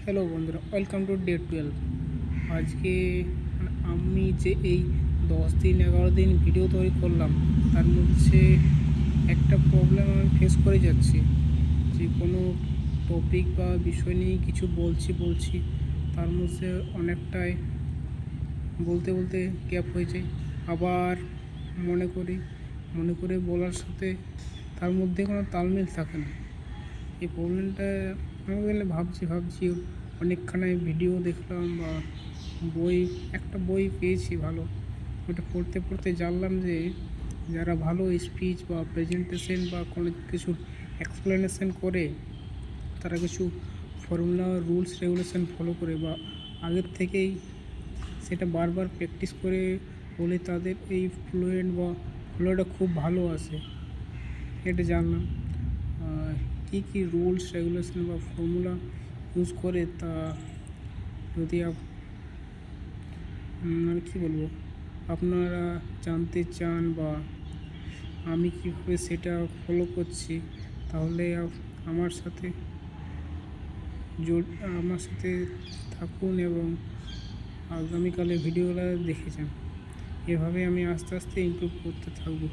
Hello বন্ধুরা, welcome to day 12। আজকে আমি যে এই 10 দিন 11 দিন ভিডিও তৈরি করলাম, তার মধ্যে একটা প্রবলেম আমি ফেস করে যাচ্ছি। যে কোনো টপিক বা বিষয় নিয়ে কিছু বলছি তার মধ্যে অনেকটাই বলতে বলতে গ্যাপ হয়ে যায়। আবার মনে করে বলার সাথে তার মধ্যে কোনো তালমিল থাকে না। এই প্রবলেমটা আমি ভাবছি অনেকখানি ভিডিও দেখলাম বা একটা বই পেয়েছি ভালো। ওটা পড়তে পড়তে জানলাম যে যারা ভালো স্পিচ বা প্রেজেন্টেশন বা কোনো কিছু এক্সপ্লেনেশন করে, তারা কিছু ফর্মুলা রুলস রেগুলেশন ফলো করে বা আগের থেকেই সেটা বারবার প্র্যাকটিস করে বলে তাদের এই ফ্লোটা খুব ভালো আসে। এটা জানলাম। কী কী রুলস রেগুলেশন বা ফর্মুলা ইউজ করে তা যদি মানে কী বলবো, আপনারা জানতে চান বা আমি কীভাবে সেটা ফলো করছি, তাহলে আমার সাথে আমার সাথে থাকুন এবং আগামীকালে ভিডিওগুলো দেখে যান। এভাবে আমি আস্তে আস্তে ইমপ্রুভ করতে থাকবো।